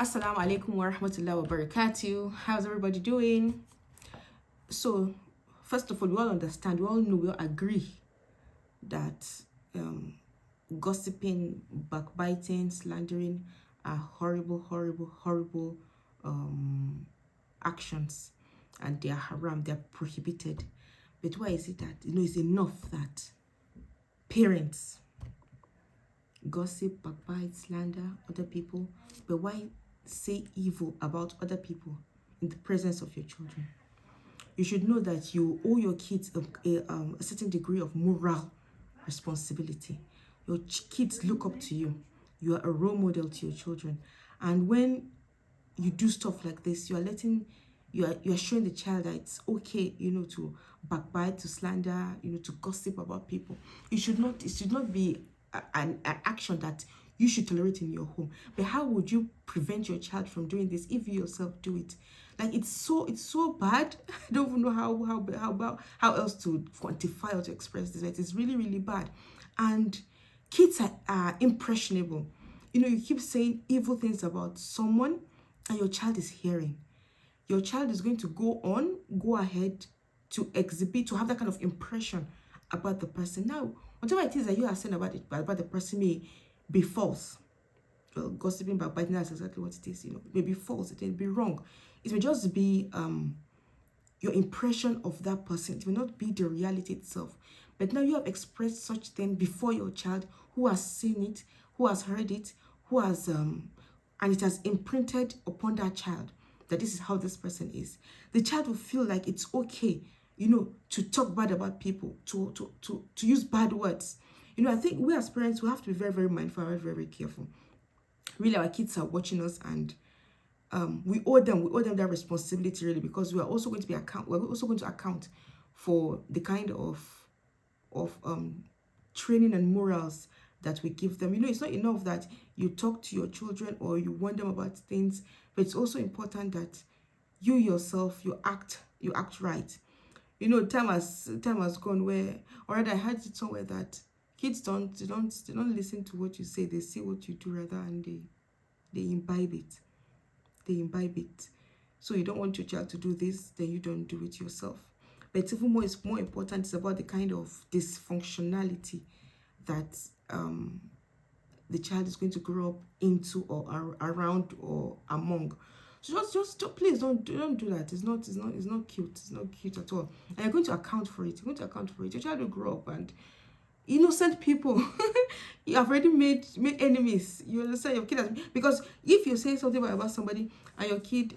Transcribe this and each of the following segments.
Assalamu alaikum wa rahmatullahi wa barakatuh. How's everybody doing? So, first of all, we all understand, we all know, we all agree that gossiping, backbiting, slandering are horrible actions, and they are haram, they are prohibited. But why is it that, it's enough that parents gossip, backbite, slander other people, but why say evil about other people in the presence of your children? You should know that you owe your kids a certain degree of moral responsibility. Your kids look up to you. You are a role model to your children. And when you do stuff like this, you are showing the child that it's okay, to backbite, to slander, to gossip about people. It should not be an action that you should tolerate in your home. But how would you prevent your child from doing this if you yourself do it? Like, it's so bad. I don't even know how else to quantify or to express this. But it's really bad. And kids are impressionable. You keep saying evil things about someone, and your child is hearing. Your child is going to go ahead to have that kind of impression about the person. Now, whatever it is that you are saying about the person may be false. Well, gossiping, backbiting, that's exactly what it is. It may be false, it may be wrong. It may just be your impression of that person. It may not be the reality itself. But now you have expressed such thing before your child, who has seen it, who has heard it, who has and it has imprinted upon that child that this is how this person is. The child will feel like it's okay, to talk bad about people, to use bad words. I think we as parents, we have to be very mindful and very careful. Really, our kids are watching us, and we owe them that responsibility, really, because we're also going to account for the kind of training and morals that we give them. It's not enough that you talk to your children or you warn them about things, but it's also important that you yourself, you act right. Time has gone where, or rather, I heard it somewhere that kids don't listen to what you say, they see what you do rather, and they imbibe it. So you don't want your child to do this, then you don't do it yourself. But even more important is about the kind of dysfunctionality that the child is going to grow up into, or around, or among. So just please don't do that. It's not cute. It's not cute at all. And you're going to account for it. Your child will grow up, and innocent people you have already made enemies. You understand? Your kid has, because if you say something about somebody and your kid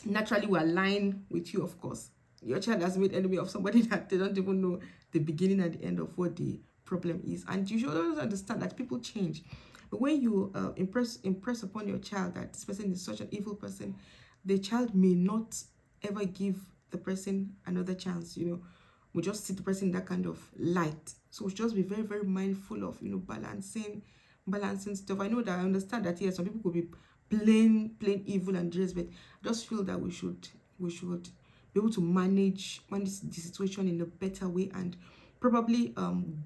naturally will align with you, of course, your child has made enemy of somebody that they don't even know the beginning and the end of what the problem is. And you should always understand that people change. But when you impress upon your child that this person is such an evil person, the child may not ever give the person another chance. We just see the person in that kind of light. So we should just be very mindful of balancing stuff. I understand that, yes, some people could be plain evil and dress, but I just feel that we should be able to manage the situation in a better way, and probably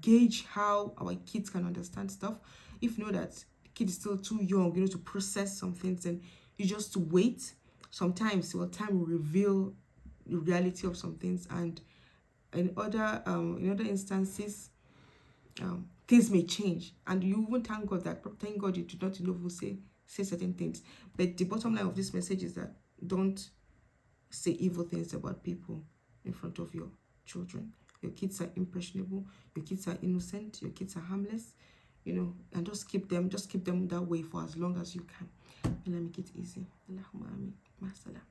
gauge how our kids can understand stuff. If you know that the kid is still too young, to process some things, and you just wait. Sometimes time will reveal the reality of some things, and in other instances, things may change, and you even thank God you do not say certain things. But the bottom line of this message is that don't say evil things about people in front of your children. Your kids are impressionable, your kids are innocent, your kids are harmless, and just keep them that way for as long as you can. And let me make it easy. Allahumma ameen. Masala.